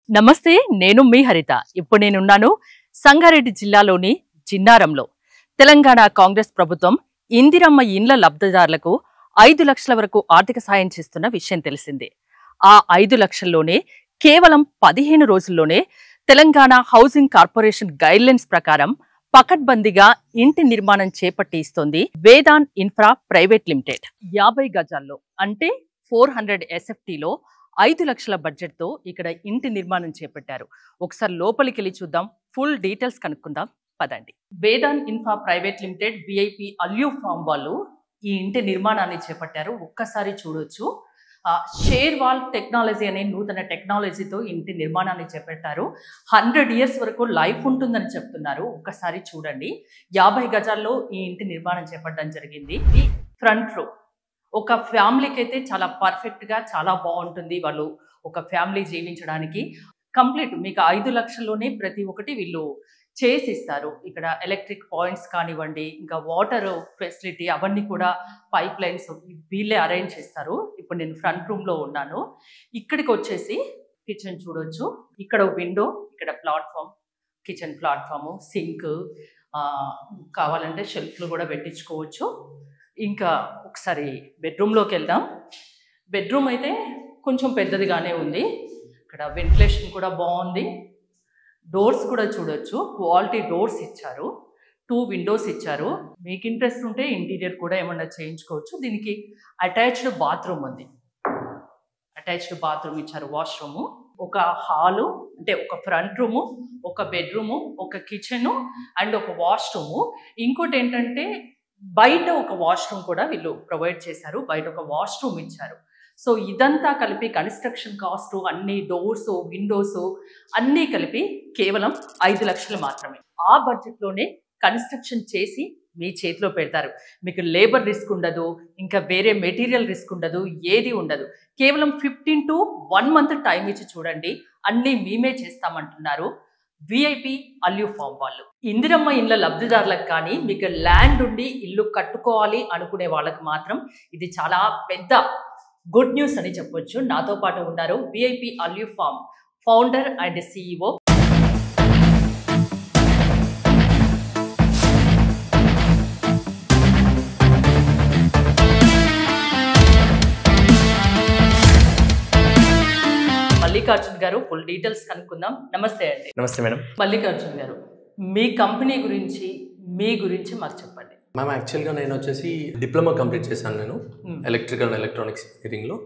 నమస్తే, నేను మీ హరిత. ఇప్పుడు నేనున్నాను సంగారెడ్డి జిల్లాలోని జిన్నారంలో. తెలంగాణ కాంగ్రెస్ ప్రభుత్వం ఇందిరమ్మ ఇండ్ల లబ్ధిదారులకు 5 లక్షల వరకు ఆర్థిక సాయం చేస్తున్న విషయం తెలిసిందే. ఆ 5 లక్షల్లోనే కేవలం 15 రోజుల్లోనే తెలంగాణ హౌసింగ్ కార్పొరేషన్ గైడ్లైన్స్ ప్రకారం పకడ్బందీగా ఇంటి నిర్మాణం చేపట్టి ఇస్తోంది వేదాన్ ఇన్ఫ్రా ప్రైవేట్ లిమిటెడ్. 50 గజాల్లో అంటే 400 SFTలో 5 లక్షల బడ్జెట్తో ఇక్కడ ఇంటి నిర్మాణం చేపట్టారు. ఒకసారి లోపలికి వెళ్ళి చూద్దాం, ఫుల్ డీటెయిల్స్ కనుక్కుందాం, పదండి. Vedan Infra Private Limited VIP alu form వాళ్ళు ఈ ఇంటి నిర్మాణాన్ని చేపట్టారు. ఒక్కసారి చూడొచ్చు. షేర్ వాల్ టెక్నాలజీ అనే నూతన టెక్నాలజీతో ఇంటి నిర్మాణాన్ని చేపట్టారు. 100 years వరకు లైఫ్ ఉంటుందని చెప్తున్నారు. ఒక్కసారి చూడండి. 50 గజాల్లో ఈ ఇంటి నిర్మాణం చేపట్టడం జరిగింది. ఈ ఫ్రంట్ రో ఒక ఫ్యామిలీకి అయితే చాలా పర్ఫెక్ట్గా చాలా బాగుంటుంది. వాళ్ళు ఒక ఫ్యామిలీ జీవించడానికి కంప్లీట్ మీకు 5 లక్షల్లోనే ప్రతి ఒక్కటి వీళ్ళు చేసిస్తారు. ఇక్కడ ఎలక్ట్రిక్ పాయింట్స్ కానివ్వండి, ఇంకా వాటర్ ఫెసిలిటీ అవన్నీ కూడా పైప్ లైన్స్ వీళ్ళే అరేంజ్ చేస్తారు. ఇప్పుడు నేను ఫ్రంట్ రూమ్లో ఉన్నాను. ఇక్కడికి వచ్చేసి కిచెన్ చూడొచ్చు. ఇక్కడ విండో, ఇక్కడ ప్లాట్ఫామ్, కిచెన్ ప్లాట్ఫాము, సింక్, కావాలంటే షెల్ఫ్లు కూడా పెట్టించుకోవచ్చు. ఇంకా ఒకసారి బెడ్రూమ్లోకి వెళ్దాం. బెడ్రూమ్ అయితే కొంచెం పెద్దదిగానే ఉంది. ఇక్కడ వెంటిలేషన్ కూడా బాగుంది. డోర్స్ కూడా చూడొచ్చు, క్వాలిటీ డోర్స్ ఇచ్చారు. 2 విండోస్ ఇచ్చారు. మీకు ఇంట్రెస్ట్ ఉంటే ఇంటీరియర్ కూడా ఏమన్నా చేయించుకోవచ్చు. దీనికి అటాచ్డ్ బాత్రూమ్ ఉంది. అటాచ్డ్ బాత్రూమ్ ఇచ్చారు, వాష్రూము, ఒక హాలు, అంటే ఒక ఫ్రంట్ రూము, ఒక బెడ్రూము, ఒక కిచెను అండ్ ఒక వాష్రూము. ఇంకోటి ఏంటంటే బయట ఒక వాష్రూమ్ కూడా వీళ్ళు ప్రొవైడ్ చేశారు. బయట ఒక వాష్రూమ్ ఇచ్చారు. సో ఇదంతా కలిపి కన్స్ట్రక్షన్ కాస్ట్, అన్ని డోర్స్, విండోస్ అన్నీ కలిపి కేవలం 5 లక్షలు మాత్రమే. ఆ బడ్జెట్లోనే కన్స్ట్రక్షన్ చేసి మీ చేతిలో పెడతారు. మీకు లేబర్ రిస్క్ ఉండదు, ఇంకా వేరే మెటీరియల్ రిస్క్ ఉండదు, ఏది ఉండదు. కేవలం 15 to 1 month టైం ఇచ్చి చూడండి, అన్నీ మేమే చేస్తామంటున్నారు VIP అల్యూ ఫామ్ వాళ్ళు. ఇందిరమ్మ ఇండ్ల లబ్ధిదారులకు కానీ, మీకు ల్యాండ్ ఉండి ఇల్లు కట్టుకోవాలి అనుకునే వాళ్ళకి మాత్రం ఇది చాలా పెద్ద గుడ్ న్యూస్ అని చెప్పొచ్చు. నాతో పాటు ఉన్నారు VIP alu form founder and CEO Mallikarjun గారు. ఫుల్ డీటెయిల్స్ కనుక్కుందాం. నమస్తే అండి. నమస్తే మేడం. మల్లికార్జున్ గారు, మీ కంపెనీ గురించి, మీ గురించి మాకు చెప్పండి. మ్యామ్, యాక్చువల్గా నేను వచ్చేసి డిప్లొమా కంప్లీట్ చేశాను నేను ఎలక్ట్రికల్ అండ్ ఎలక్ట్రానిక్స్ ఇంజనీరింగ్లో.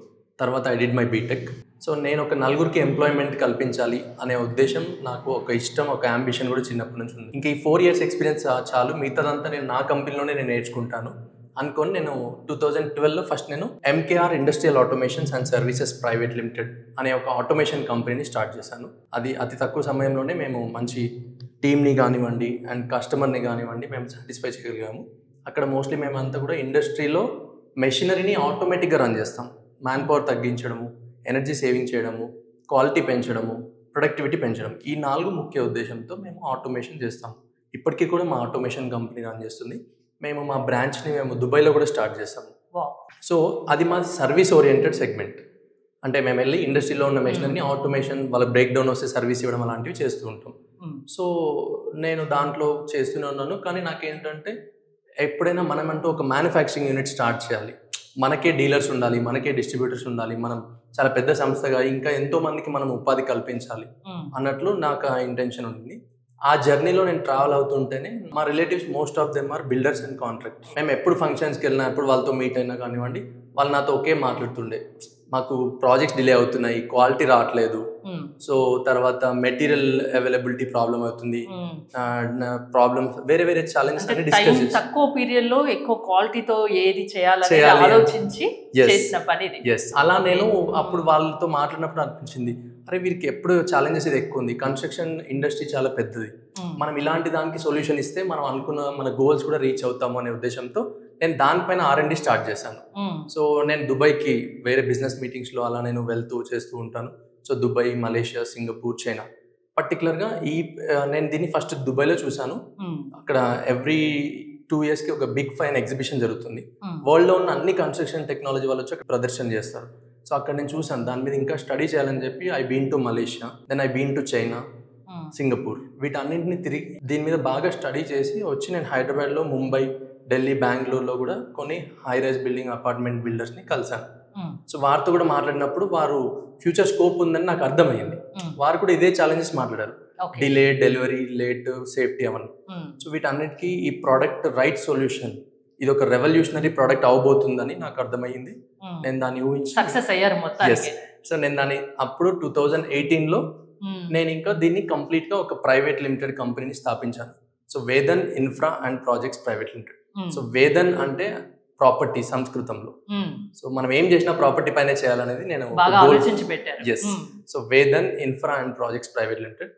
తర్వాత I did my BTech. So నేను ఒక 4 ఎంప్లాయ్మెంట్ కల్పించాలి అనే ఉద్దేశం, నాకు ఒక ఇష్టం, ఒక అంబిషన్ కూడా చిన్నప్పటి నుంచి ఉంది. ఇంకా ఈ 4 years ఎక్స్పీరియన్స్ చాలు, మిగతాదంతా నేను నా కంపెనీలోనే నేను నేర్చుకుంటాను అనుకొని నేను 2012లో ఫస్ట్ నేను MKR industrial automations and services private limited అనే ఒక ఆటోమేషన్ కంపెనీని స్టార్ట్ చేశాను. అది అతి తక్కువ సమయంలోనే మేము మంచి టీమ్ని కానివ్వండి అండ్ కస్టమర్ని కానివ్వండి మేము సాటిస్ఫై చేయగలిగాము. అక్కడ మోస్ట్లీ మేమంతా కూడా ఇండస్ట్రీలో మెషినరీని ఆటోమేటిక్గా రన్ చేస్తాం. మ్యాన్ పవర్ తగ్గించడము, ఎనర్జీ సేవింగ్ చేయడము, క్వాలిటీ పెంచడము, ప్రొడక్టివిటీ పెంచడం, ఈ 4 ముఖ్య ఉద్దేశంతో మేము ఆటోమేషన్ చేస్తాం. ఇప్పటికీ కూడా మా ఆటోమేషన్ కంపెనీ రన్ చేస్తుంది. మేము మా బ్రాంచ్ని మేము దుబాయ్లో కూడా స్టార్ట్ చేస్తాము. సో అది మా సర్వీస్ ఓరియంటెడ్ సెగ్మెంట్. అంటే మేము వెళ్ళి ఇండస్ట్రీలో ఉన్న మెషినరీని ఆటోమేషన్, వాళ్ళ బ్రేక్ డౌన్ వస్తే సర్వీస్ ఇవ్వడం అలాంటివి చేస్తూ ఉంటాం. సో నేను దాంట్లో చేస్తూనే ఉన్నాను. కానీ నాకేంటంటే ఎప్పుడైనా మనమంటూ ఒక మ్యానుఫ్యాక్చరింగ్ యూనిట్ స్టార్ట్ చేయాలి, మనకే డీలర్స్ ఉండాలి, మనకే డిస్ట్రిబ్యూటర్స్ ఉండాలి, మనం చాలా పెద్ద సంస్థగా ఇంకా ఎంతో మందికి మనం ఉపాధి కల్పించాలి అన్నట్లు నాకు ఆ ఇంటెన్షన్ ఉంది. ఆ జర్నీలో నేను ట్రావెల్ అవుతుంటేనే మా relatives most of them are builders and contractors. మేము ఎప్పుడు ఫంక్షన్స్కి వెళ్ళినా, ఎప్పుడు వాళ్ళతో మీట్ అయినా కానివ్వండి, వాళ్ళు నాతో ఒకే మాట్లాడుతుండే, మాకు ప్రాజెక్ట్స్ డిలే అవుతున్నాయి, క్వాలిటీ రావట్లేదు, సో తర్వాత మెటీరియల్ అవైలబిలిటీ ప్రాబ్లం అవుతుంది, ప్రాబ్లమ్స్, వేరే వేరే ఛాలెంజెస్ అన్ని డిస్కస్ చేసి తక్కువ పీరియడ్ లో ఎక్కువ క్వాలిటీతో ఏది చేయాలి ఆలోచించి చేసిన పని. అలా నేను అప్పుడు వాళ్ళతో మాట్లాడినప్పుడు అనిపించింది, అరే వీరికి ఎప్పుడు ఛాలెంజెస్ ఇది ఎక్కువ ఉంది, కన్స్ట్రక్షన్ ఇండస్ట్రీ చాలా పెద్దది, మనం ఇలాంటి దానికి సొల్యూషన్ ఇస్తే మనం అనుకున్న మన గోల్స్ కూడా రీచ్ అవుతాము అనే ఉద్దేశంతో నేను దానిపైన R&D స్టార్ట్ చేశాను. సో నేను దుబాయ్కి వేరే బిజినెస్ మీటింగ్స్లో అలా నేను వెళ్తూ చేస్తూ ఉంటాను. So Dubai, Malaysia, Singapore, China, పర్టికులర్గా నేను దీన్ని ఫస్ట్ దుబాయ్లో చూశాను. అక్కడ ఎవ్రీ 2 years కి ఒక బిగ్ ఫైన్ ఎగ్జిబిషన్ జరుగుతుంది. వరల్డ్లో ఉన్న అన్ని కన్స్ట్రక్షన్ టెక్నాలజీ వాళ్ళు వచ్చి అక్కడ ప్రదర్శన చేస్తారు. సో అక్కడ నేను చూసాను దాని మీద ఇంకా స్టడీ చేయాలని చెప్పి I been to Malaysia, then I been to China, Singapore, వీటన్నింటిని తిరిగి దీని మీద బాగా స్టడీ చేసి వచ్చి నేను హైదరాబాద్లో, ముంబై, ఢిల్లీ, బెంగళూరులో కూడా కొన్ని హై రైజ్ బిల్డింగ్ అపార్ట్మెంట్ బిల్డర్స్ని కలిసాను. సో వారితో కూడా మాట్లాడినప్పుడు వారు ఫ్యూచర్ స్కోప్ ఉందని నాకు అర్థమైంది. వారు కూడా ఇదే ఛాలెంజెస్ మాట్లాడారు, డిలే, డెలివరీ, లేట్, సేఫ్టీ అవన్నీ. సో వీటన్నిటికీ ఈ ప్రోడక్ట్ రైట్ సొల్యూషన్, ఇది ఒక రెవల్యూషనరీ ప్రోడక్ట్ అవబోతుందని నాకు అర్థమైంది. నేను దాన్ని ఊహించి సక్సెస్ అయ్యారు మొత్తం. సో నేను దాన్ని అప్పుడు 2018లో నేను ఇంకా దీన్ని కంప్లీట్ గా ఒక ప్రైవేట్ లిమిటెడ్ కంపెనీని స్థాపించాను. So Vedan Infra and Projects Private Limited. So Vedan అంటే ప్రాపర్టీ సంస్కృతంలో. సో మనం ఏం చేసినా ప్రాపర్టీ పైన చేయాలనేది నేను so Vedan Infra and Projects Private Limited.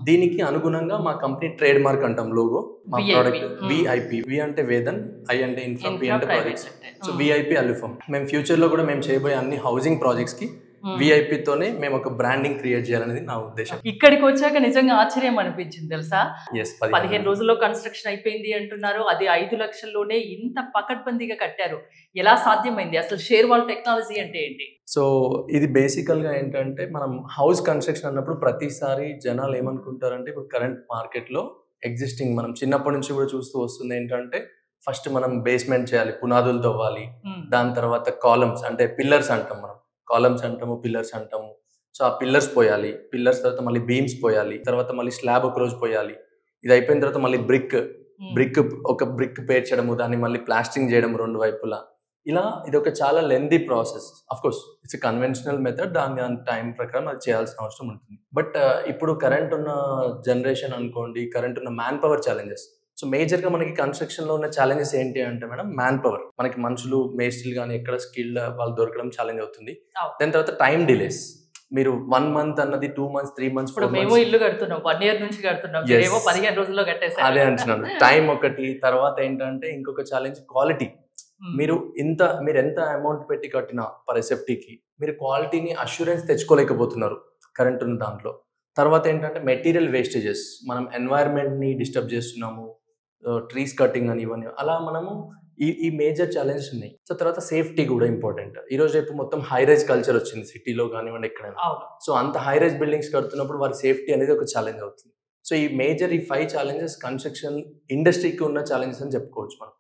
దీనికి అనుగుణంగా మా కంపెనీ ట్రేడ్ మార్క్ అంటాం లోగో, మా ప్రోడక్ట్ విఐపి. వి అంటే వేదన్, ఐ అంటే ఇన్ఫ్రా, పి అంటే ప్రాజెక్ట్స్. So VIP alu form. మేము ఫ్యూచర్ లో కూడా మేము చేయబోయే అన్ని హౌసింగ్ ప్రాజెక్ట్స్ కి విఐపి తోనే మేము ఒక బ్రాండింగ్ క్రియేట్ చేయాలనేది నా ఉద్దేశం. ఇక్కడికి వచ్చాక నిజంగా ఆశ్చర్యం అనిపించింది తెలుసా. 15 రోజుల్లో కన్స్ట్రక్షన్ అయిపోయింది అంటున్నారు, అది 5 లక్షల్లోనే ఇంత పకడ్బందీగా కట్టారు. ఎలా సాధ్యమైంది? అసలు షేర్ వాల్ టెక్నాలజీ అంటే ఏంటి? సో ఇది బేసికల్ గా ఏంటంటే, మనం హౌస్ కన్స్ట్రక్షన్ అన్నప్పుడు ప్రతిసారి జనాలు ఏమనుకుంటారంటే, ఇప్పుడు కరెంట్ మార్కెట్ లో ఎగ్జిస్టింగ్ మనం చిన్నప్పటి నుంచి కూడా చూస్తూ వస్తుంది ఏంటంటే, ఫస్ట్ మనం బేస్మెంట్ చేయాలి, పునాదులు తవ్వాలి, దాని తర్వాత కాలమ్స్ అంటే పిల్లర్స్ అంటాం, మనం కాలమ్స్ అంటాము, పిల్లర్స్ అంటాము. సో ఆ పిల్లర్స్ పోయాలి, పిల్లర్స్ తర్వాత మళ్ళీ బీమ్స్ పోయాలి, తర్వాత మళ్ళీ స్లాబ్ ఒక రోజు పోయాలి. ఇది అయిపోయిన తర్వాత మళ్ళీ ఒక బ్రిక్ పేర్చడము, దాన్ని మళ్ళీ ప్లాస్టింగ్ చేయడం 2 వైపులా. ఇలా ఇది ఒక చాలా lengthy process. Of course it's conventional method, దాని టైం ప్రకారం అది చేయాల్సిన అవసరం ఉంటుంది. బట్ ఇప్పుడు కరెంట్ ఉన్న జనరేషన్ అనుకోండి, కరెంట్ ఉన్న man power challenges. So major గా మనకి కన్స్ట్రక్షన్ లో ఉన్న ఛాలెంజెస్ ఏంటి అంటే మేడం, మ్యాన్ పవర్. మనకి మనుషులు, మేస్త్రీలు కానీ ఎక్కడ స్కిల్డ్ వాళ్ళు దొరకడం ఛాలెంజ్ అవుతుంది. దాని తర్వాత టైం డిలేస్. మీరు 1 మంత్ అన్నది 2 months, 3 months, 4 months. ఇల్లు కడుతున్నాం 1 year నుంచి కడుతున్నాం, 15 రోజుల్లో కట్టేసారు. అదే అంటున్నాను. టైం ఒకటి. తర్వాత ఏంటంటే ఇంకొక ఛాలెంజ్ క్వాలిటీ. మీరు ఎంత అమౌంట్ పెట్టి కట్టినా పర్ ఎస్ఎఫ్టీకి మీరు క్వాలిటీని అష్యూరెన్స్ తెచ్చుకోలేకపోతున్నారు కరెంట్ ఉన్న దాంట్లో. తర్వాత ఏంటంటే మెటీరియల్ వేస్టేజెస్, మనం ఎన్వైరన్మెంట్ని డిస్టర్బ్ చేస్తున్నాము, ట్రీస్ కటింగ్ అని ఇవన్నీ. అలా మనము ఈ మేజర్ ఛాలెంజెస్ ఉన్నాయి. సో తర్వాత సేఫ్టీ కూడా ఇంపార్టెంట్. ఈ రోజు రేపు మొత్తం హై రైజ్ కల్చర్ వచ్చింది సిటీలో కానివ్వండి, ఎక్కడైనా. సో అంత హై రైజ్ బిల్డింగ్స్ కడుతున్నప్పుడు వారి సేఫ్టీ అనేది ఒక ఛాలెంజ్ అవుతుంది. సో ఈ 5 ఛాలెంజెస్ కన్స్ట్రక్షన్ ఇండస్ట్రీకి ఉన్న ఛాలెంజెస్ అని చెప్పుకోవచ్చు మనం.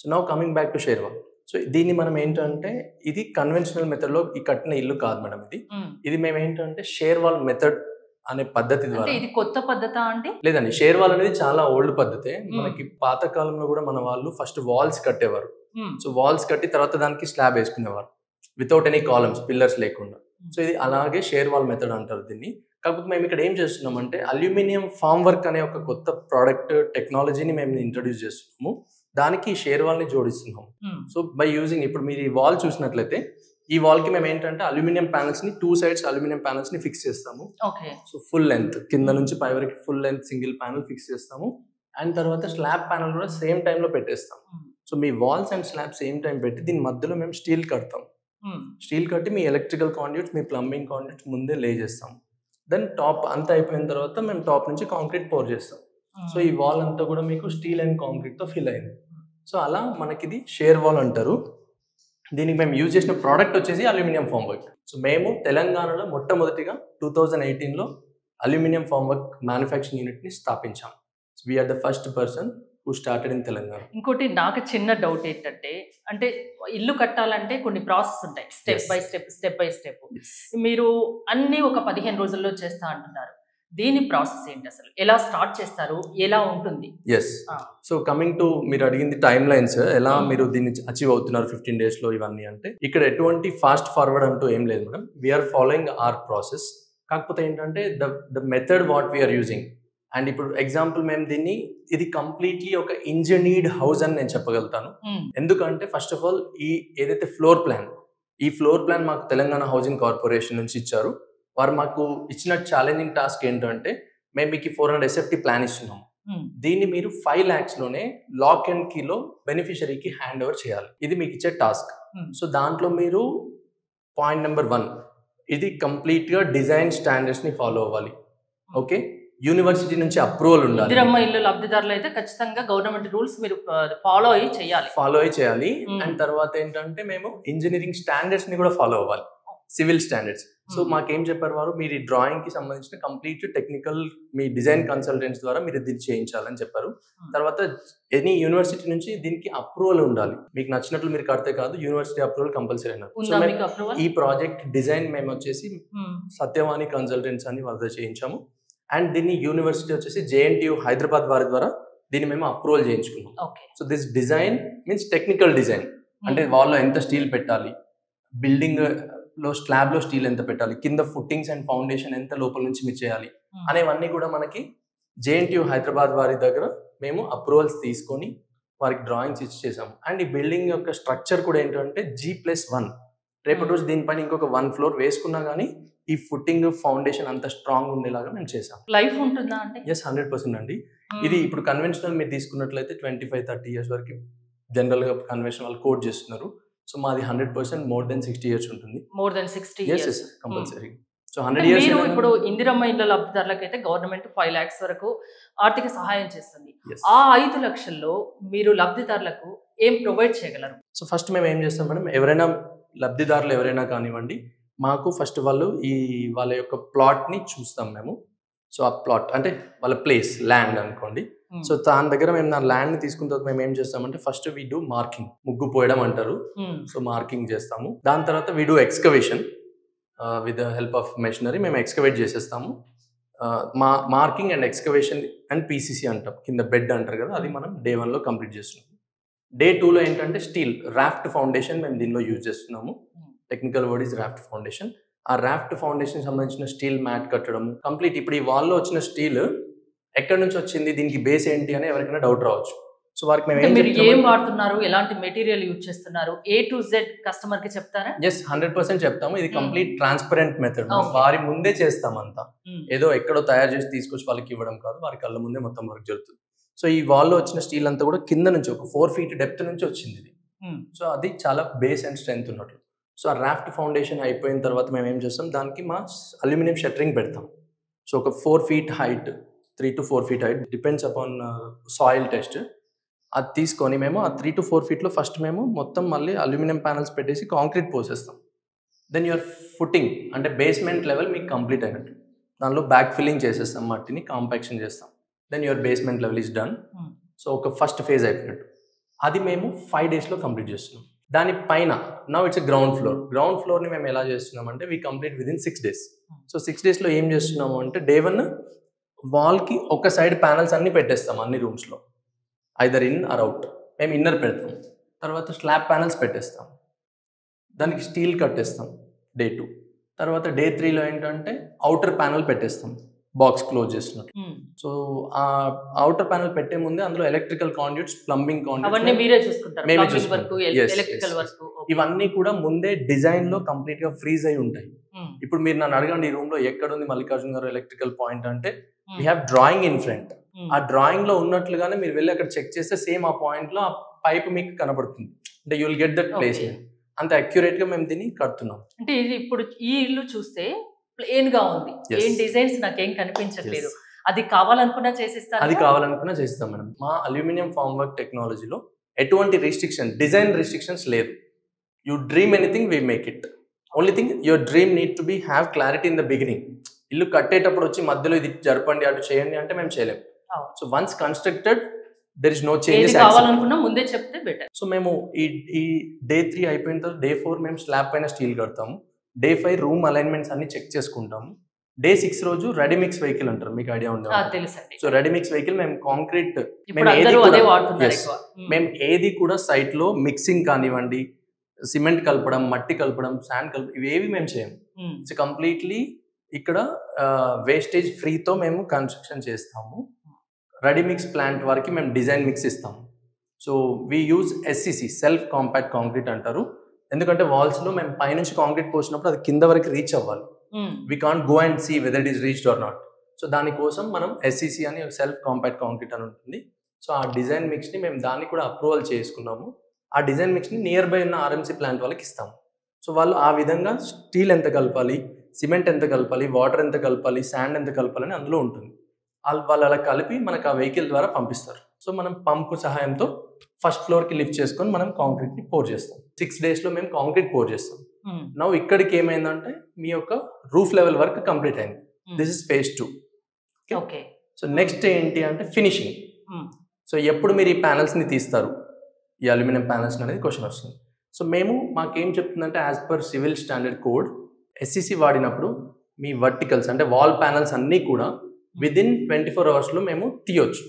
So now coming back to share wall. So దీన్ని మనం ఏంటంటే, ఇది కన్వెన్షనల్ మెథడ్ లో ఈ కట్టిన ఇల్లు కాదు మేడం. ఇది మేము ఏంటంటే షేర్ వాల్ మెథడ్ అనే పద్ధతి ద్వారా. ఇది కొత్త పద్ధతి అండి? లేదండి, షేర్ వాల్ అనేది చాలా ఓల్డ్ పద్ధతే. మనకి పాత కాలంలో కూడా మన వాళ్ళు ఫస్ట్ వాల్స్ కట్టేవారు. సో వాల్స్ కట్టి తర్వాత దానికి స్లాబ్ వేసుకునేవారు వితౌట్ ఎనీ కాలమ్స్, పిల్లర్స్ లేకుండా. సో ఇది అలాగే షేర్ వాల్ మెథడ్ అంటారు దీన్ని. కాకపోతే మేము ఇక్కడ ఏం చేస్తున్నామంటే అల్యూమినియం ఫామ్ వర్క్ అనే ఒక కొత్త ప్రోడక్ట్ టెక్నాలజీని మేము ఇంట్రడ్యూస్ చేస్తున్నాము. దానికి షేర్ వాల్ ని జోడిస్తున్నాము. సో బై యూజింగ్, ఇప్పుడు మీరు ఈ వాల్ చూసినట్లయితే, ఈ వాల్ కి మేము ఏంటంటే అల్యూమినియం ప్యానల్స్ ని 2 sides అల్యూమినియం ప్యానల్స్ ని ఫిక్స్ చేస్తాము. సో ఫుల్ లెంత్ కింద నుంచి పై వరకు full length single panel fix చేస్తాము. అండ్ తర్వాత స్లాబ్ ప్యానల్ కూడా సేమ్ టైమ్ లో పెట్టేస్తాం. సో మీ walls and slab same time పెట్టి దీని మధ్యలో మేము స్టీల్ కడతాం. స్టీల్ కట్టి మీ ఎలక్ట్రికల్ కాండ్యూట్స్, మీ ప్లంబింగ్ కాండ్యూట్స్ ముందే లే చేస్తాం. దెన్ టాప్ అంతా అయిపోయిన తర్వాత మేము టాప్ నుంచి కాంక్రీట్ పోర్ చేస్తాం. సో ఈ వాల్ అంతా కూడా మీకు స్టీల్ అండ్ కాంక్రీట్ తో ఫిల్ అయింది. సో అలా మనకి ఇది షేర్ వాల్ అంటారు. దీనికి మేము యూజ్ చేసిన ప్రోడక్ట్ వచ్చేసి అల్యూమినియం ఫామ్ వర్క్. సో మేము తెలంగాణలో మొట్టమొదటిగా 2018లో aluminium form work manufacturing unit ని స్థాపించాం. We are the first person who started in Telangana. ఇంకోటి నాకు చిన్న డౌట్ ఏంటంటే, అంటే ఇల్లు కట్టాలంటే కొన్ని ప్రాసెస్ ఉంటాయి, స్టెప్ బై స్టెప్. మీరు అన్ని ఒక 15 రోజుల్లో చేస్తా అంటున్నారు. దీని ప్రాసెస్ ఏంటి, అసలు ఎలా స్టార్ట్ చేస్తారు, ఎలా ఉంటుంది? సో కమింగ్ టు మీరు అడిగింది టైమ్ లైన్స్, ఎలా మీరు దీన్ని అచీవ్ అవుతున్నారు 15 days లో ఇవన్నీ అంటే, ఇక్కడ ఎటువంటి ఫాస్ట్ ఫార్వర్డ్ అంటూ ఏం లేదు madam. We are following our process. కాకపోతే ఏంటంటే the method what we are using. And ఇప్పుడు ఎగ్జాంపుల్ మేము దీన్ని, ఇది కంప్లీట్లీ ఒక ఇంజనీర్డ్ హౌస్ అని నేను చెప్పగలుగుతాను. ఎందుకంటే ఫస్ట్ ఆఫ్ ఆల్ ఏదైతే ఈ ఫ్లోర్ ప్లాన్ మాకు తెలంగాణ హౌసింగ్ కార్పొరేషన్ నుంచి ఇచ్చారు. వారు మాకు ఇచ్చిన ఛాలెంజింగ్ టాస్క్ ఏంటంటే, మేము మీకు 400 SFT ప్లాన్ ఇస్తున్నాము. దీన్ని మీరు 5 lakhs లోనే లాక్ అండ్ కీలో బెనిఫిషరీకి హ్యాండ్ ఓవర్ చేయాలి. ఇది మీకు ఇచ్చే టాస్క్. సో దాంట్లో మీరు పాయింట్ నెంబర్ 1, ఇది కంప్లీట్ గా డిజైన్ స్టాండర్డ్స్ ని ఫాలో అవ్వాలి. ఓకే, యూనివర్సిటీ నుంచి అప్రూవల్ ఉండాలి. ఇందిరమ్మ ఇల్లు లబ్ధిదారులు అయితే ఖచ్చితంగా గవర్నమెంట్ రూల్స్ మీరు ఫాలో అయ్యి చేయాలి. అండ్ తర్వాత ఏంటంటే మేము ఇంజనీరింగ్ స్టాండర్డ్స్ ని కూడా ఫాలో అవ్వాలి. Civil standards. సో మాకేం చెప్పారు వారు, మీరు ఈ డ్రాయింగ్ కి సంబంధించిన కంప్లీట్ టెక్నికల్ మీ డిజైన్ కన్సల్టెంట్స్ ద్వారా మీరు దీన్ని చేయించాలని చెప్పారు. తర్వాత ఎనీ యూనివర్సిటీ నుంచి దీనికి అప్రూవల్ ఉండాలి, మీకు నచ్చినట్లు మీరు కడితే కాదు, యూనివర్సిటీ అప్రూవల్ కంపల్సరీ అన్నారు. సో ఈ ప్రాజెక్ట్ డిజైన్ మేము వచ్చేసి సత్యవాణి కన్సల్టెంట్స్ అని వాళ్ళతో చేయించాము. అండ్ దీన్ని యూనివర్సిటీ వచ్చేసి JNTU హైదరాబాద్ వారి ద్వారా దీన్ని మేము అప్రూవల్ చేయించుకున్నాం. So this design means technical design, అంటే వాళ్ళలో ఎంత స్టీల్ పెట్టాలి, బిల్డింగ్ లో స్లాబ్ లో స్టీల్ ఎంత పెట్టాలి, కింద ఫుట్టింగ్స్ అండ్ ఫౌండేషన్ ఎంత లోపల నుంచి మీరు చేయాలి అనేవన్నీ కూడా మనకి JNTU హైదరాబాద్ వారి దగ్గర మేము అప్రూవల్స్ తీసుకొని వారికి డ్రాయింగ్స్ ఇచ్చి చేసాము. అండ్ ఈ బిల్డింగ్ యొక్క స్ట్రక్చర్ కూడా ఏంటంటే G+1. రేపటి రోజు దీనిపైన ఇంకొక 1 floor వేసుకున్నా కానీ ఈ ఫుట్టింగ్ ఫౌండేషన్ అంత స్ట్రాంగ్ ఉండేలాగా మేము చేసాం. లైఫ్ ఉంటుందా అంటే? ఎస్, 100% అండి. ఇది ఇప్పుడు కన్వెన్షనల్ మీరు తీసుకున్నట్లయితే 25-30 years వరకు జనరల్ గా కన్వెన్షనల్ కోట్ చేస్తున్నారు. సో మాది 100% మోర్ దెన్ 60 years ఉంటుంది. More than 60 years compulsory. So 100 years. మీరు ఇప్పుడు ఇందిరమ్మ ఇళ్ల లబ్ధిదారులకు అయితే గవర్నమెంట్ 5 lakhs వరకు ఆర్థిక సహాయం చేస్తుంది. ఆ 5 లక్షల్లో మీరు లబ్ధిదారులకు ఏం ప్రొవైడ్ చేయగలరు? సో ఫస్ట్ మేము ఏం చేస్తాం మేడం, ఎవరైనా లబ్ధిదారులు ఎవరైనా కానివ్వండి, మాకు ఫస్ట్ వాళ్ళ యొక్క ప్లాట్ ని చూస్తాం మేము. సో ఆ ప్లాట్ అంటే వాళ్ళ ప్లేస్ ల్యాండ్ అనుకోండి. సో దాని దగ్గర మేము నా ల్యాండ్ ని తీసుకున్న తర్వాత మేము ఏం చేస్తామంటే ఫస్ట్ వీ డూ మార్కింగ్, ముగ్గు పోయడం అంటారు. సో మార్కింగ్ చేస్తాము. దాని తర్వాత we do excavation with the help of machinery. మేము ఎక్స్కవేట్ చేసేస్తాము. Marking and excavation and PCC అంటాం, కింద బెడ్ అంటారు కదా, అది మనం Day 1 లో కంప్లీట్ చేస్తున్నాం. Day 2 లో ఏంటంటే స్టీల్ రాఫ్ట్ ఫౌండేషన్ మేము దీనిలో యూజ్ చేస్తున్నాము. Technical word is raft foundation. ఆ రాఫ్ట్ ఫౌండేషన్ సంబంధించిన స్టీల్ మ్యాట్ కట్టడం కంప్లీట్. ఇప్పుడు ఈ వాల్లో వచ్చిన స్టీల్ ఎక్కడి నుంచి వచ్చింది, దీనికి బేస్ ఏంటి అని ఎవరికైనా డౌట్ రావచ్చు. సో వారికి మీరు ఏం వాడుతున్నారు, ఎలాంటి మెటీరియల్ యూజ్ చేస్తున్నారు, A to Z కస్టమర్ కి చెప్తారా? ఎస్, 100% చెప్తాము. ఇది కంప్లీట్ ట్రాన్స్పరెంట్ మెథడ్. వారి ముందే చేస్తాం అంతా, ఏదో ఎక్కడో తయారు చేసి తీసుకొచ్చి వాళ్ళకి ఇవ్వడం కాదు, వారి కళ్ళ ముందే మొత్తం వర్క్ జరుగుతుంది. సో ఈ వాల్లో వచ్చిన స్టీల్ అంతా కూడా కింద నుంచి ఒక 4 feet డెప్త్ నుంచి వచ్చింది ఇది. సో అది చాలా బేస్ అండ్ స్ట్రెంగ్త్ ఉన్నట్లు. సో ఆ రాఫ్ట్ ఫౌండేషన్ అయిపోయిన తర్వాత మేము ఏం చేస్తాం, దానికి మా అల్యూమినియం షట్టరింగ్ పెడతాం. సో ఒక 4 feet height, 3 to 4 feet height, depends upon soil test. అది తీసుకొని మేము ఆ 3 to 4 feet ఫస్ట్ మేము మొత్తం మళ్ళీ అల్యూమినియం ప్యానల్స్ పెట్టేసి కాంక్రీట్ పోసేస్తాం. దెన్ యువర్ ఫుటింగ్ అంటే బేస్మెంట్ లెవెల్ మీకు కంప్లీట్ అయినట్టు. దానిలో బ్యాక్ ఫిల్లింగ్ చేసేస్తాం, మట్టిని కాంపాక్షన్ చేస్తాం. Then your basement level is done. So ఒక ఫస్ట్ ఫేజ్ అయిపోయినట్టు. అది మేము 5 days లో కంప్లీట్ చేస్తున్నాం. దానిపైన నవ్ ఇట్స్ గ్రౌండ్ ఫ్లోర్ని మేము ఎలా చేస్తున్నాం అంటే we complete within 6 days. So 6 days లో ఏం చేస్తున్నాము అంటే Day 1 వాల్కి ఒక సైడ్ ప్యానల్స్ అన్ని పెట్టేస్తాం, అన్ని రూమ్స్లో ఐదర్ ఇన్ ఆర్ అవుట్. మేము ఇన్నర్ పెడతాం. తర్వాత స్లాబ్ ప్యానల్స్ పెట్టేస్తాం, దానికి స్టీల్ కట్టేస్తాం Day 2. తర్వాత Day 3లో ఏంటంటే అవుటర్ ప్యానల్ పెట్టేస్తాం, బాక్స్ క్లోజ్ చేస్తున్నట్టు. సో ఆ అవుటర్ ప్యానల్ పెట్టే ముందే అందులో ఎలక్ట్రికల్ కాండ్యూట్స్, ప్లంబింగ్ కాండ్యూట్స్ ఇవన్నీ కూడా ముందే డిజైన్ లో కంప్లీట్ గా ఫ్రీజ్ అయి ఉంటాయి. ఇప్పుడు మీరు నన్ను అడగండి, ఈ రూమ్ లో ఎక్కడ ఉంది మల్లికార్జున గారు ఎలక్ట్రికల్ పాయింట్ అంటే we have drawing in front. ఆ డ్రాయింగ్ లో ఉన్నట్లుగానే మీరు వెళ్ళి అక్కడ చెక్ చేస్తే సేమ్ ఆ పాయింట్ లో ఆ పైప్ మీకు కనబడుతుంది. అంటే you will get that placement. అంత అక్యురేట్ గా మేము దీన్ని కడుతున్నాం. అంటే ఇది ఇప్పుడు ఈ ఇల్లు చూస్తే ప్లేన్ గా ఉంది, ఏం డిజైన్స్ నాకేం కనిపించట్లేదు. అది కావాలనుకున్నా చేసిస్తాం. అది కావాలనుకున్నా చేస్తాం మేడం. మా అల్యూమినియం ఫార్మ్ వర్క్ టెక్నాలజీలో ఎటువంటి డిజైన్ రిస్ట్రిక్షన్స్ లేదు. You dream anything, we make it. Only thing your dream need to be have clarity in the beginning. ఇల్లు కట్టేటప్పుడు వచ్చి మధ్యలో ఇది జరపండి, అటు చేయండి అంటే మేము చేయలేము. So once constructed there is no changes. కావాలనుకున్నా ముందే చెప్తే బెటర్. సో మేము ఈ Day 3 అయిపోయిన తర్వాత Day 4 మేము స్లాబ్ పైన స్టీల్ కడతాము. Day 5 రూమ్ అలైన్మెంట్స్ అన్ని చెక్ చేసుకుంటాము. Day 6 రోజు రెడీమిక్స్ వెహికల్ అంటారు, మీకు ఐడియా ఉంది. సో రెడీమిక్స్ వెహికల్ మేము కాంక్రీట్ మేము ఏది కూడా సైట్ లో మిక్సింగ్ కానివ్వండి, సిమెంట్ కలపడం, మట్టి కలపడం, శాండ్ కలపడం ఇవేవి మేము చేయము. ఇట్స్ కంప్లీట్లీ ఇక్కడ వేస్టేజ్ ఫ్రీతో మేము కన్స్ట్రక్షన్ చేస్తాము. రెడీమిక్స్ ప్లాంట్ వరకు మేము డిజైన్ మిక్స్ ఇస్తాము. So we use SCC, self compact concrete అంటారు. ఎందుకంటే వాల్స్ లో మేము పైనుంచి కాంక్రీట్ పోసినప్పుడు అది కింద వరకు రీచ్ అవ్వాలి. We can't go and see whether it is reached or not. So దానికోసం మనం SCC అని సెల్ఫ్ కాంపాక్ట్ కాంక్రీట్ అని ఉంటుంది. సో ఆ డిజైన్ మిక్స్ ని మేము దాన్ని కూడా అప్రూవల్ చేసుకున్నాము. ఆ డిజైన్ మిక్స్ ని నియర్ బై ఉన్న RMC ప్లాంట్ వాళ్ళకి ఇస్తాము. సో వాళ్ళు ఆ విధంగా స్టీల్ ఎంత కలపాలి, సిమెంట్ ఎంత కలపాలి, వాటర్ ఎంత కలపాలి, శాండ్ ఎంత కలపాలని అందులో ఉంటుంది. వాళ్ళు అలా కలిపి మనకు ఆ వెహికల్ ద్వారా పంపిస్తారు. సో మనం పంపు సహాయంతో ఫస్ట్ ఫ్లోర్కి లిఫ్ట్ చేసుకొని మనం కాంక్రీట్ని పోర్ చేస్తాం. 6 days లో మేము కాంక్రీట్ పోర్ చేస్తాం. నౌ ఇక్కడికి ఏమైందంటే మీ యొక్క రూఫ్ లెవెల్ వర్క్ కంప్లీట్ అయింది. This is phase 2. Okay. So next ఏంటి అంటే ఫినిషింగ్. సో ఎప్పుడు మీరు ఈ ప్యానల్స్ని తీస్తారు, ఈ అల్యూమినియం ప్యానల్స్ అనేది క్వశ్చన్ వస్తుంది. సో మాకేం చెప్తుందంటే as per civil standard code SCC వాడినప్పుడు మీ వర్టికల్స్ అంటే వాల్ ప్యానల్స్ అన్నీ కూడా విదిన్ 24 అవర్స్లో మేము తీయొచ్చు.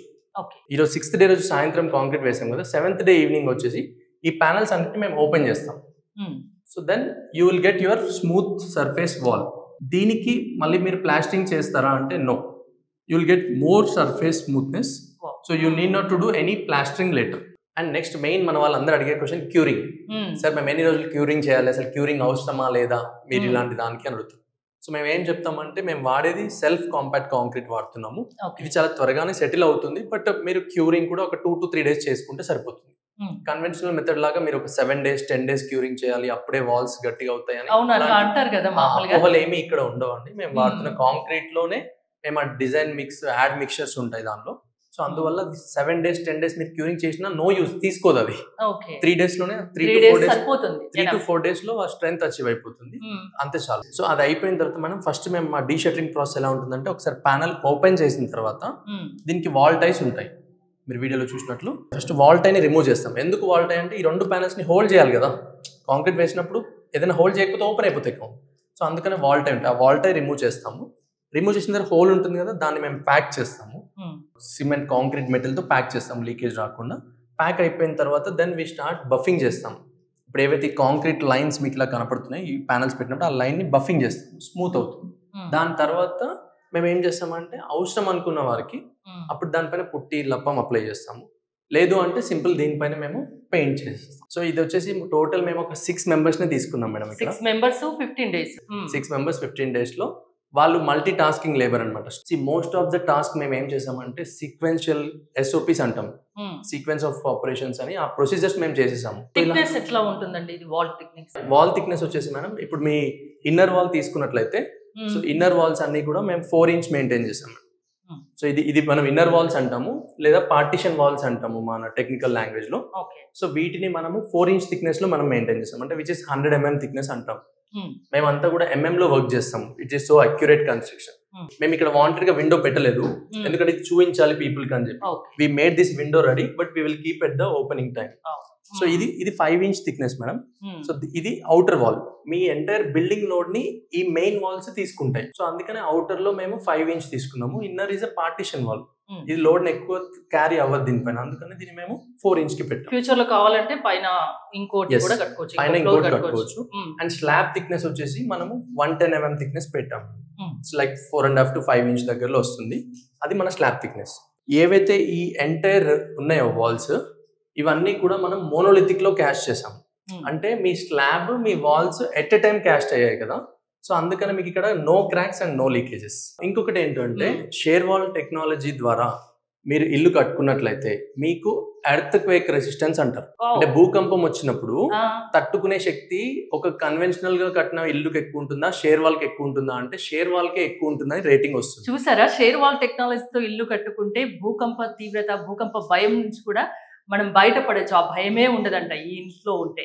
ఈరోజు 6th డే రోజు సాయంత్రం కాంక్రీట్ వేసాం కదా, 7th డే ఈవినింగ్ వచ్చేసి ఈ ప్యానల్స్ అన్నిటి మేము ఓపెన్ చేస్తాం. So then you will get your smooth surface wall. దీనికి మళ్ళీ మీరు ప్లాస్టింగ్ చేస్తారా అంటే no, you will get more surface smoothness. So you need not to do any plastering later. And next main మన వాళ్ళందరూ అడిగే క్వశ్చన్ క్యూరింగ్. సార్ మేము ఎన్ని రోజులు క్యూరింగ్ చేయాలి, అసలు క్యూరింగ్ అవసరమా లేదా మీరు ఇలాంటి దానికి అని అడుగుతాం. సో మేము ఏం చెప్తామంటే మేము వాడేది సెల్ఫ్ కాంపాక్ట్ కాంక్రీట్ వాడుతున్నాము. ఇది చాలా త్వరగానే సెటిల్ అవుతుంది, బట్ మీరు క్యూరింగ్ కూడా ఒక 2 to 3 days చేసుకుంటే సరిపోతుంది. కన్వెన్షనల్ మెథడ్ లాగా మీరు ఒక 7 days 10 days క్యూరింగ్ చేయాలి అప్పుడే వాల్స్ గట్టిగా అవుతాయని అంటారు కదా, ఊహలు ఏమి ఇక్కడ ఉండవండి. మేము వాడుతున్న కాంక్రీట్ లోనే మేము ఆ డిజైన్ మిక్స్ యాడ్ మిక్చర్స్ ఉంటాయి దాంట్లో. సో అందువల్ల 7 days 10 days మీరు క్యూరింగ్ చేసినా నో యూస్, తీసుకోదు అది. 3 days లోనే 3 to 4 days లో ఆ స్ట్రెంత్ అచీవ్ అయిపోతుంది, అంతే చాలు. సో అది అయిపోయిన తర్వాత మనం ఫస్ట్ మేము మా డీ షట్టరింగ్ ప్రాసెస్ ఎలా ఉంటుందంటే ఒకసారి ప్యానల్ ఓపెన్ చేసిన తర్వాత దీనికి వాల్ టైస్ ఉంటాయి. మీరు వీడియోలో చూసినట్లు ఫస్ట్ వాల్ టైని రిమూవ్ చేస్తాం. ఎందుకు వాల్ టై అంటే ఈ 2 ప్యానల్స్ ని హోల్డ్ చేయాలి కదా, కాంక్రీట్ వేసినప్పుడు ఏదైనా హోల్డ్ చేయకపోతే ఓపెన్ అయిపోతాయి. సో అందుకనే వాల్ టై ఉంటుంది. ఆ వాల్ టై రిమూవ్ చేస్తాము. రిమూవ్ చేసిన తర్వాత హోల్ ఉంటుంది కదా, దాన్ని మేము ప్యాక్ చేస్తాము. సిమెంట్ కాంక్రీట్ మెటల్ తో ప్యాక్ చేస్తాం లీకేజ్ రాకుండా. ప్యాక్ అయిపోయిన తర్వాత దెన్ వి స్టార్ట్ బఫింగ్ చేస్తాం. ఇప్పుడు ఏవైతే కాంక్రీట్ లైన్స్ మీకు ఇలా కనపడుతున్నాయి ఈ ప్యానల్స్ పెట్టినప్పుడు ఆ లైన్ ని బఫింగ్ చేస్తాం, స్మూత్ అవుతుంది. దాని తర్వాత మేము ఏం చేస్తామంటే అవసరం అనుకున్న వారికి అప్పుడు దానిపైన పుట్టి లప్పం అప్లై చేస్తాము. లేదు అంటే సింపుల్ దీనిపైన మేము పెయింట్ చేస్తాం. సో ఇది వచ్చేసి టోటల్ మేము ఒక 6 members ని తీసుకున్నాం madam. 6 members 15 days. 6 members 15 days లో వాళ్ళు మల్టీ టాస్కింగ్ లేబర్ అనమాట. మోస్ట్ ఆఫ్ ద టాస్క్ మేము ఏం చేసామంటే సీక్వెన్షియల్ SOPs అంటాం, సీక్వెన్స్ ఆఫ్ ఆపరేషన్స్ అని. ఆ ప్రొసీజర్స్ మేము చేసేసాము. థిక్నెస్ ఎట్లా ఉంటుందండి ఇది వాల్ థిక్నెస్ వచ్చేసి మేడం ఇప్పుడు మీ ఇన్నర్ వాల్ తీసుకున్నట్లయితే సో ఇన్నర్ వాల్స్ అన్ని కూడా మేము 4 inch మెయింటైన్ చేసాం. సో ఇది మనం ఇన్నర్ వాల్స్ అంటాము లేదా పార్టిషన్ వాల్స్ అంటాము మన టెక్నికల్ లాంగ్వేజ్ లో. సో వీటిని మనము 4 inch థిక్నెస్ లో మనం మెయింటైన్ చేస్తాం, అంటే విచ్ ఇస్ 100 mm థిక్నెస్ అంటాం. మేమంతా కూడా MM లో వర్క్ చేస్తాం. It is so accurate construction. మేము ఇక్కడ వాంటెడ్ గా విండో పెట్టలేదు, ఎందుకంటే ఇది చూపించాలి పీపుల్ కి అని చెప్పి we made this window ready, but we will keep at the opening time. So ఇది 5 inch థిక్నెస్ మేడం. సో ఇది అవుటర్ వాల్. మీ ఎంటైర్ బిల్డింగ్ లోడ్ ని ఈ మెయిన్ వాల్స్ తీసుకుంటాయి. సో అందుకనే అవుటర్ లో మేము 5 inch తీసుకున్నాము. Inner is a partition wall. ఇది లోడ్ ఎక్కువ క్యారీ అవ్వదు దీనిపైన, అందుకని దీన్ని మేము 4 inch కి పెట్టాం. ఫ్యూచర్ లో కావాలంటే పైన ఇంకోటి కట్టుకోవచ్చు. అండ్ స్లాబ్ థిక్నెస్ వచ్చేసి మనము 110 mm థిక్నెస్ పెట్టాము. ఇట్స్ లైక్ 4.5 to 5 inch దగ్గరలో వస్తుంది. అది మన స్లాబ్ థిక్నెస్. ఏవైతే ఈ ఎంటైర్ ఉన్నాయో వాల్స్ ఇవన్నీ కూడా మనం మోనోలిథిక్ లో క్యాస్ట్ చేసాం. అంటే మీ స్లాబ్ మీ walls at a time cast అయ్యాయి కదా, సో అందుకని మీకు ఇక్కడ no cracks and no leakages. ఇంకొకటి ఏంటంటే షేర్ వాల్ టెక్నాలజీ ద్వారా మీరు ఇల్లు కట్టుకున్నట్లయితే మీకు ఎర్త్ క్వేక్ రెసిస్టెన్స్ అంటారు. అంటే భూకంపం వచ్చినప్పుడు తట్టుకునే శక్తి ఒక కన్వెన్షనల్ గా కట్టిన ఇల్లుకి ఎక్కువ ఉంటుందా, షేర్ వాల్ కి ఎక్కువ ఉంటుందా అంటే షేర్ వాల్ కే ఎక్కువ ఉంటుందని రేటింగ్ వస్తుంది. చూసారా, షేర్ వాల్ టెక్నాలజీతో ఇల్లు కట్టుకుంటే భూకంప తీవ్రత, భూకంప భయం నుంచి కూడా మనం బయటపడచ్చు. ఆ భయమే ఉండదంట ఈ ఇంట్లో ఉంటే.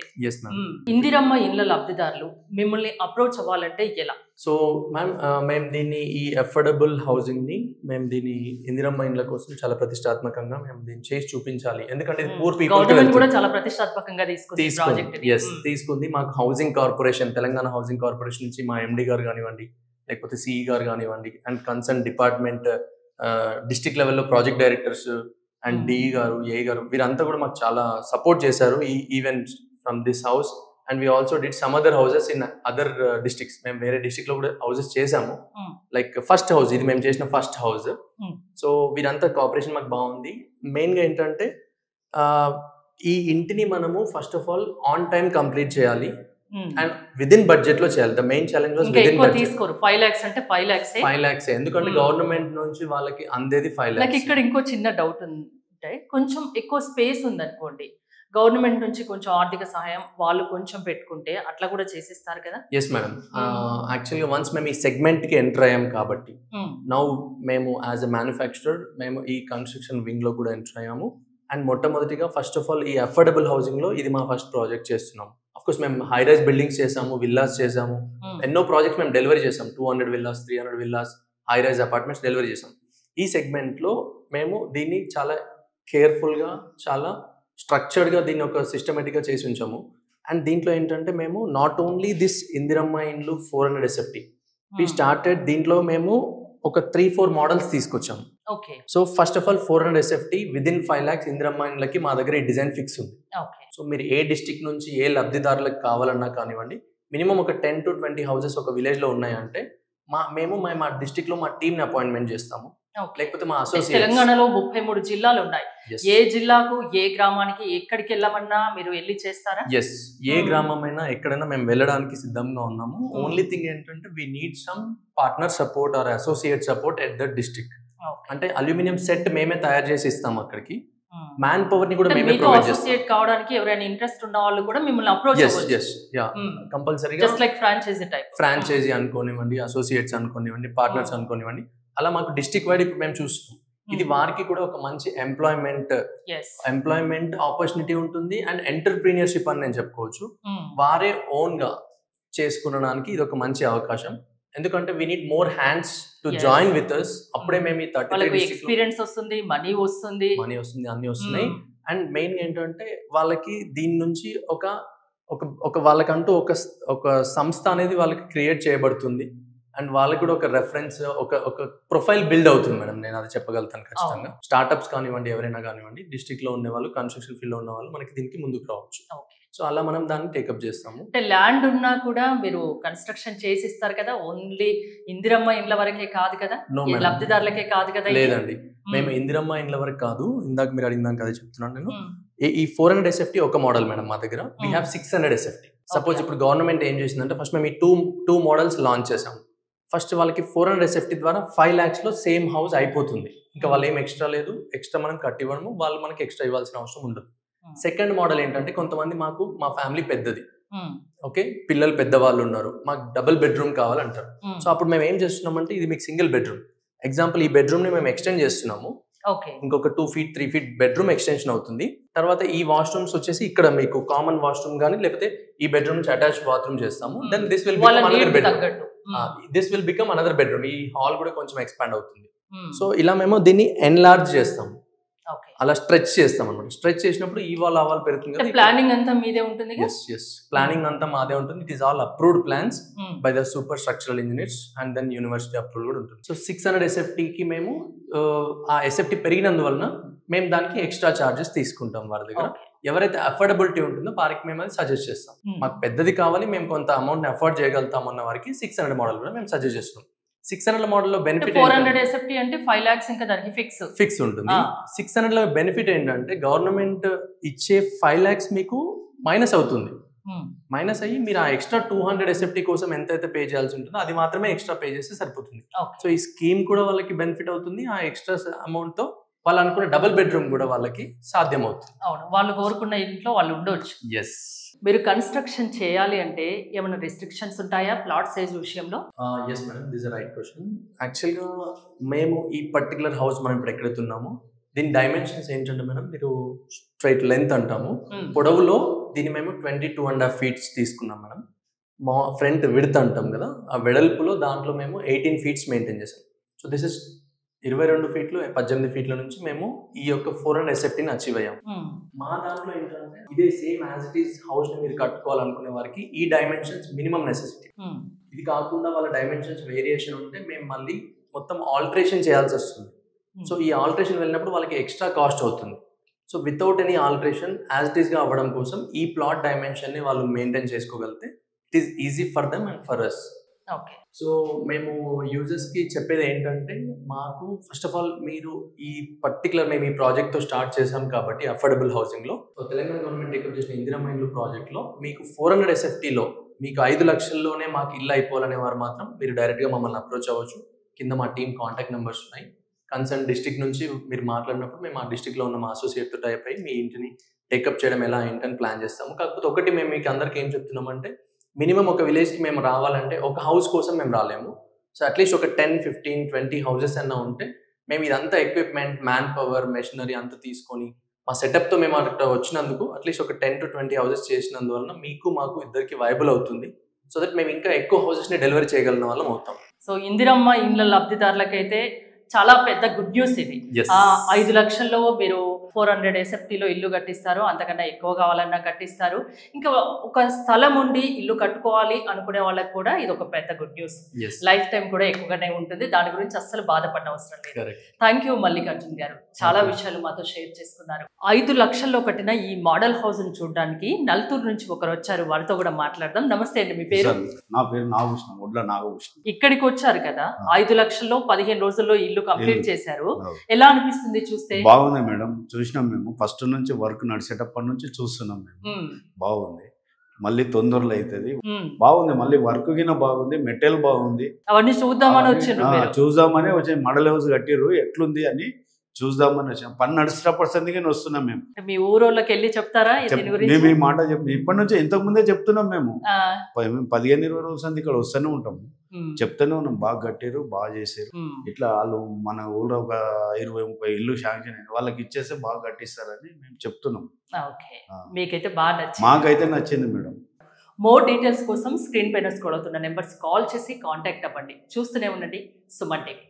ఇందిరమ్మ ఇండ్ల లబ్ధిదారులు మిమ్మల్ని అప్రోచ్ అవ్వాలంటే ఎలా? సో మ్యామ్ మేము దీన్ని ఈ అఫోర్డబుల్ హౌసింగ్ ని మేము దీన్ని ఇందిరమ్మ ఇండ్ల కోసం చాలా ప్రతిష్టాత్మకంగా మేము దీన్ని చేసి చూపించాలి. ఎందుకంటే పూర్ పీపుల్ కూడా చాలా ప్రతిష్టాత్మకంగా తీసుకుంది. మాకు housing corporation, Telangana housing corporation నుంచి మా MD గారు కానివ్వండి, లేకపోతే CE గారు కానివ్వండి, అండ్ కన్సర్న్ డిపార్ట్మెంట్ డిస్ట్రిక్ట్ లెవెల్లో ప్రాజెక్ట్ డైరెక్టర్స్ అండ్ DE గారు, AE గారు వీరంతా కూడా మాకు చాలా సపోర్ట్ చేశారు ఈ event from this house. And we also did some other houses in other districts. మేము వేరే డిస్ట్రిక్ట్ లో కూడా హౌసెస్ చేసాము. లైక్ ఫస్ట్ హౌస్ ఇది మేము చేసిన ఫస్ట్ హౌస్. సో వీరంతా కోఆపరేషన్ మాకు బాగుంది. మెయిన్ గా ఏంటంటే ఈ ఇంటిని మనము first of all on time complete చేయాలి అండ్ విదిన్ బడ్జెట్ లో చేయాలి. The main challenge was within budget. 5 lakhs అంటే 5 lakhs ఎందుకంటే గవర్నమెంట్ నుంచి వాళ్ళకి అందేది 5 lakhs. ఇక్కడ ఇంకో చిన్న డౌట్ ఉంటే, కొంచెం ఎక్కువ స్పేస్ ఉందనుకోండి, గవర్నమెంట్ నుంచి కొంచెం ఆర్థిక సహాయం వాళ్ళు కొంచెం పెట్టుకుంటే అట్లా కూడా చేసిస్తారు కదా? Yes madam. యాక్చువల్గా వన్స్ మేము ఈ సెగ్మెంట్ కి ఎంటర్ అయ్యాం కాబట్టి నౌ మేము యాజ్ ఎ మ్యానుఫ్యాక్చరర్ మేము ఈ కన్స్ట్రక్షన్ వింగ్ లో కూడా ఎంటర్ అయ్యాము. అండ్ మొట్టమొదటిగా ఫస్ట్ ఆఫ్ ఆల్ ఈ అఫోర్డబుల్ హౌసింగ్ లో ఇది మా ఫస్ట్ ప్రాజెక్ట్ చేస్తున్నాం. అఫ్ కోర్స్ మేము హై రైజ్ బిల్డింగ్స్ చేసాము, విల్లాస్ చేసాము, ఎన్నో ప్రాజెక్ట్స్ మేము డెలివరీ చేసాం. 200 villas, 300 villas, high rise apartments delivery చేసాం. ఈ సెగ్మెంట్లో మేము దీన్ని చాలా కేర్ఫుల్గా, చాలా స్ట్రక్చర్డ్గా దీన్ని ఒక సిస్టమేటిక్గా చేసి ఉంచాము. అండ్ దీంట్లో ఏంటంటే మేము నాట్ ఓన్లీ దిస్ ఇందిరమ్మ ఇండ్లు 400 SFT వి స్టార్టెడ్. దీంట్లో మేము ఒక 3-4 మోడల్స్ తీసుకొచ్చాము. So first of all 400 SFT within 5 lakhs Indiramma ఇండ్లకి మా దగ్గర ఈ డిజైన్ ఫిక్స్ ఉంది. సో మీరు ఏ డిస్ట్రిక్ట్ నుంచి ఏ లబ్ధిదారులకు కావాలన్నా కానివ్వండి, మినిమం ఒక 10 to 20 హౌసెస్ ఒక విలేజ్లో ఉన్నాయంటే మేము మా డిస్ట్రిక్ట్లో మా టీమ్ని అపాయింట్మెంట్ చేస్తాము. లేకపోతే మా అసోసియేట్. తెలంగాణలో 33 జిల్లాలు ఉన్నాయి. ఏ జిల్లాకు, ఏ గ్రామానికి ఎక్కడికి వెళ్ళమన్నా మీరు వెళ్ళి చేస్తారా? ఎస్, ఏ గ్రామమైనా ఎక్కడైనా మేము వెళ్ళడానికి సిద్ధంగా ఉన్నాము. ఓన్లీ థింగ్ ఏంటంటే we need some partner support or associate support at the district. అంటే అల్యూమినియం సెట్ మేమే తయారు చేసి ఇస్తాము. అక్కడికి మ్యాన్ పవర్ ని కూడా మేమే ప్రొవైడ్ చేస్తాం. అసోసియేట్ కావడానికి ఎవరైనా ఇంట్రెస్ట్ ఉన్న వాళ్ళు కూడా మిమ్మల్ని అప్రోచ్ అవ్వచ్చు. yes యా, కంపల్సరీగా just like franchisee type. Franchisee అనుకోనివ్వండి, అసోసియేట్స్ అనుకోనివ్వండి, పార్ట్నర్స్ అనుకోనివ్వండి, అలా మాకు డిస్ట్రిక్ట్ వైడ్ ఇప్పుడు మేము చూస్తాం. ఇది వారికి కూడా ఒక మంచి ఎంప్లాయ్మెంట్ ఆపర్చునిటీ ఉంటుంది అండ్ ఎంటర్‌ప్రెన్యూర్‌షిప్ అని నేను చెప్పుకోవచ్చు. వారే ఓన్ గా చేసుకునడానికి ఇది ఒక మంచి అవకాశం. ఎందుకంటే we need more hands to join with us. అప్పుడే మేము ఈ 33 ఎక్స్పీరియన్స్ వస్తుంది, మనీ వస్తుంది, అన్ని వస్తున్నాయి. అండ్ మెయిన్ ఏంటంటే వాళ్ళకి దీని నుంచి ఒక వాళ్ళకంటూ ఒక సంస్థ అనేది వాళ్ళకి క్రియేట్ చేయబడుతుంది. అండ్ వాళ్ళకి కూడా ఒక రెఫరెన్స్, ఒక ప్రొఫైల్ బిల్డ్ అవుతుంది మేడం. నేను అది చెప్పగలుగుతాను ఖచ్చితంగా. స్టార్ట్అప్స్ కానివ్వండి, ఎవరైనా కానివ్వండి, డిస్ట్రిక్ట్ లో ఉన్న వాళ్ళు, కన్స్ట్రక్షన్ ఫీల్డ్ లో ఉన్న వాళ్ళు మనకి దీనికి ముందుకు రావచ్చు. సో అలా మనం దాన్ని టేకప్ చేస్తాము. అంటే ల్యాండ్ ఉన్నా కూడా మీరు కన్స్ట్రక్షన్ చేసి ఇస్తారు కదా, ఓన్లీ ఇందిరమ్మ ఇండ్ల వరకే కాదు కదా, లబ్ధిదారులకే కాదు కదా? లేదండి, మేము ఇందిరమ్మ ఇండ్ల వరకు కాదు. ఇందాక మీరు అడిగిందాక అదే చెప్తున్నాను నేను. ఈ 400 SFT ఒక మోడల్ మేడం మా దగ్గర. We have 600 SFT. సపోజ్ ఇప్పుడు గవర్నమెంట్ ఏం చేసిందంటే ఫస్ట్ మేము ఈ టూ మోడల్స్ లాంచ్ చేసాము. ఫస్ట్ వాళ్ళకి 400 SFT ద్వారా 5 lakhs లో సేమ్ హౌస్ అయిపోతుంది. ఇంకా వాళ్ళు ఏం ఎక్స్ట్రా లేదు, ఎక్స్ట్రా మనం కట్టి ఇవ్వడము, వాళ్ళు మనకి ఎక్స్ట్రా ఇవ్వాల్సిన అవసరం ఉండదు. సెకండ్ మోడల్ ఏంటంటే కొంతమంది మా ఫ్యామిలీ పెద్దది, ఓకే, పిల్లలు పెద్దవాళ్ళు ఉన్నారు, మాకు డబుల్ బెడ్రూమ్ కావాలంటారు. సో అప్పుడు మేము ఏం చేస్తున్నామంటే ఇది మీకు సింగిల్ బెడ్రూమ్. ఎగ్జాంపుల్ ఈ బెడ్రూమ్ ని మేము ఎక్స్టెండ్ చేస్తున్నాము. ఇంకొక 2 feet 3 feet బెడ్రూమ్ ఎక్స్టెన్షన్ అవుతుంది. తర్వాత ఈ వాష్రూమ్స్ వచ్చేసి ఇక్కడ మీకు కామన్ వాష్రూమ్ కానీ లేకపోతే ఈ బెడ్రూమ్ నుంచి అటాచ్ బాత్రూమ్ చేస్తాము. Then this will become another bedroom. ఈ హాల్ కూడా కొంచెం ఎక్స్పాండ్ అవుతుంది. సో ఇలా మేము దీన్ని ఎన్లార్జ్ చేస్తాము, అలా స్ట్రెచ్ చేస్తాం అనమాట. స్ట్రెచ్ చేసినప్పుడు ఈ వాల్ ఆ వాల్ పెరుగుతుంది కదా. ప్లానింగ్ అంతా మీదే ఉంటుంది. ప్లానింగ్ అంతా మాదే ఉంటుంది. It is all approved plans by the super structural engineers and then university approval కూడా ఉంటుంది. సో 600 SFT కి మేము ఆ SFT పెరిగినందువలన మేము దానికి ఎక్స్ట్రా చార్జెస్ తీసుకుంటాం వారి దగ్గర. ఎవరైతే అఫోర్డబిలిటీ ఉంటుందో వారికి మేము అది సజెస్ట్ చేస్తాం. మాకు పెద్దది కావాలి, మేము కొంత అమౌంట్ అఫోర్డ్ చేయగలుగుతాం అన్న వారికి 600 మోడల్ కూడా మేము సజెస్ట్ చేస్తాం. 600 మోడల్ లో బెనిఫిట్ 400 SFT అంటే 5 lakhs ఇంకా దానికి ఫిక్స్ ఉంటుంది. 600 లో బెనిఫిట్ ఏంటంటే గవర్నమెంట్ ఇచ్చే 5 lakhs మీకు మైనస్ అవుతుంది. మైనస్ అయ్యి మీరు ఆ ఎక్స్ట్రా 200 SFT కోసం ఎంతైతే పే చేయాల్సి ఉంటుందో అది మాత్రమే ఎక్స్ట్రా పే చేస్తే సరిపోతుంది. సో ఈ స్కీమ్ కూడా వాళ్ళకి బెనిఫిట్ అవుతుంది. ఆ ఎక్స్ట్రా అమౌంట్ తో వాళ్ళు అనుకున్న డబుల్ బెడ్రూమ్ కూడా వాళ్ళకి సాధ్యం అవుతుంది. అవును, వాళ్ళు కోరుకున్న ఇంట్లో వాళ్ళు ఉండొచ్చు. ఎస్. మీరు కన్స్ట్రక్షన్ చేయాలి అంటే ఏమైనా రెస్ట్రిక్షన్స్ ఉంటాయా ప్లాట్ సైజ్ విషయంలో? Yes madam, this is right question. యాక్చువల్గా మేము ఈ పర్టికులర్ హౌస్ మనం ఇప్పుడు ఎక్కడెత్తున్నాము దీని డైమెన్షన్స్ ఏంటంటే మేడం, మీరు స్ట్రైట్ లెంత్ అంటాము, పొడవులో దీన్ని మేము 22.5 feet తీసుకున్నాం మేడం. మా ఫ్రంట్ విడ్త్ అంటాం కదా, ఆ వెడల్పులో దాంట్లో మేము 18 feet మెయింటైన్ చేసాం. So this is 22 feet 18 feet నుంచి మేము ఈ యొక్క 400 SFTని అచీవ్ అయ్యాం. మా దాంట్లో ఏంటంటే ఇదే same as it is house ని మీరు కట్టుకోవాలనుకునే వారికి ఈ డైమెన్షన్స్ మినిమం నెసెసిటీ. ఇది కాకుండా వాళ్ళ డైమెన్షన్స్ వేరియేషన్ ఉంటే మేము మళ్ళీ మొత్తం ఆల్టరేషన్ చేయాల్సి వస్తుంది. సో ఈ ఆల్టరేషన్ వెళ్ళినప్పుడు వాళ్ళకి ఎక్స్ట్రా కాస్ట్ అవుతుంది. So without any alteration as it is గా అవ్వడం కోసం ఈ ప్లాట్ డైమెన్షన్ ని వాళ్ళు మెయింటైన్ చేసుకోగలిగితే it is easy for them and for us. So మేము యూజర్స్ కి చెప్పేది ఏంటంటే, మాకు ఫస్ట్ ఆఫ్ ఆల్ మీరు ఈ పర్టికులర్ మేము ఈ ప్రాజెక్ట్ తో స్టార్ట్ చేసాం కాబట్టి అఫోర్డబుల్ హౌసింగ్ లో తెలంగాణ గవర్నమెంట్ టేకప్ చేసిన ఇందిరమ్మ ఇండ్లు ప్రాజెక్ట్ లో మీకు 400 SFT లో మీకు 5 లక్షల్లోనే మాకు ఇల్లు అయిపోవాలనే వారు మాత్రం మీరు డైరెక్ట్ గా మమ్మల్ని అప్రోచ్ అవ్వచ్చు. కింద మా టీమ్ కాంటాక్ట్ నెంబర్స్ ఉన్నాయి. కన్సర్న్ డిస్ట్రిక్ట్ నుంచి మీరు మాట్లాడినప్పుడు మేము ఆ డిస్ట్రిక్ట్ లో ఉన్న మా అసోసియేట్ తో టైప్ అయ్యి మీ ఇంటిని టేకప్ చేయడం ఎలా ఏంటని ప్లాన్ చేస్తాము. కాకపోతే ఒకటి మేము మీకు అందరికి ఏం చెప్తున్నామంటే, మినిమం ఒక విలేజ్కి మేము రావాలంటే ఒక హౌస్ కోసం మేము రాలేము. సో అట్లీస్ట్ ఒక 10, 15, 20 హౌసెస్ అన్నా ఉంటే మేము ఇదంతా ఎక్విప్మెంట్, మ్యాన్ పవర్, మెషినరీ అంతా తీసుకొని మా సెటప్తో మేము అక్కడ వచ్చినందుకు అట్లీస్ట్ ఒక 10 to 20 హౌసెస్ చేసినందువలన మీకు మాకు ఇద్దరికి వైబుల్ అవుతుంది. సో దట్ మేము ఇంకా ఎక్కువ హౌసెస్ని డెలివరీ చేయగలిగిన వాళ్ళం అవుతాం. సో ఇందిరమ్మ ఇండ్ల లబ్ధిదారులకైతే చాలా పెద్ద గుడ్ న్యూస్ ఇది. 5 లక్షల్లో మీరు 400 SFTలో ఇల్లు కట్టిస్తారు, అంతకన్నా ఎక్కువ కావాలన్నా కట్టిస్తారు. ఇంకా ఒక స్థలం ఉండి ఇల్లు కట్టుకోవాలి అనుకునే వాళ్ళకి కూడా ఇది ఒక పెద్ద గుడ్ న్యూస్. లైఫ్ టైం కూడా ఎక్కువగానే ఉంటుంది, దాని గురించి అస్సలు బాధపడిన అవసరం లేదు. థ్యాంక్ యూ మల్లికార్జున్ గారు, చాలా విషయాలు మాతో షేర్ చేసుకున్నారు. 5 లక్షల్లో కట్టిన ఈ మోడల్ హౌస్ ని చూడడానికి నల్తూరు నుంచి ఒకరు వచ్చారు, వారితో కూడా మాట్లాడదాం. నమస్తే అండి, మీ పేరు? నా పేరు నాగభూషణం, ఒడ్ల నాగభూషణం. ఇక్కడికి వచ్చారు కదా, 5 లక్షల్లో 15 రోజుల్లో ఇల్లు కంప్లీట్ చేశారు. ఎలా అనిపిస్తుంది చూస్తే? బాగుంది మేడం, చూసినాం మేము. ఫస్ట్ నుంచి వర్క్ నడిచేటప్పటి నుంచి చూస్తున్నాం మేము. బాగుంది, మళ్ళీ తొందరలో అవుతుంది. బాగుంది, మళ్ళీ వర్క్ గిన బాగుంది, మెటీరియల్ బాగుంది. అవన్నీ చూద్దామని వచ్చారు, చూద్దామని వచ్చి మోడల్ హౌస్ కట్టిర్రు, ఎట్లుంది అని చూద్దామని వచ్చాం. పని నడిచేటప్పటి సందిగానే వస్తున్నాం మేము. మీ ఊరోళ్ళకి వెళ్ళి చెప్తారా? మేము ఈ మాట ఇప్పటి నుంచి ఇంతకు ముందే చెప్తున్నాం మేము. 15-20 రోజుల సంది ఇక్కడ వస్తూనే ఉంటాము, చెప్తూనే ఉన్నాం. బాగా కట్టారు, బాగా చేశారు. ఇట్లా వాళ్ళు మన ఊళ్ళో ఒక 20-30 ఇల్లు శాంక్షన్ అయింది, వాళ్ళకి ఇచ్చేస్తే బాగా కట్టిస్తారని మేము చెప్తున్నాం. మీకైతే బాగా నచ్చింది? మాకైతే నచ్చింది మేడం. మోర్ డీటెయిల్స్ కోసం స్క్రీన్ పైన స్క్రోల్ అవుతున్న నెంబర్స్ కాల్ చేసి కాంటాక్ట్ అవ్వండి. చూస్తూనే ఉండండి సుమన్ టీవీ.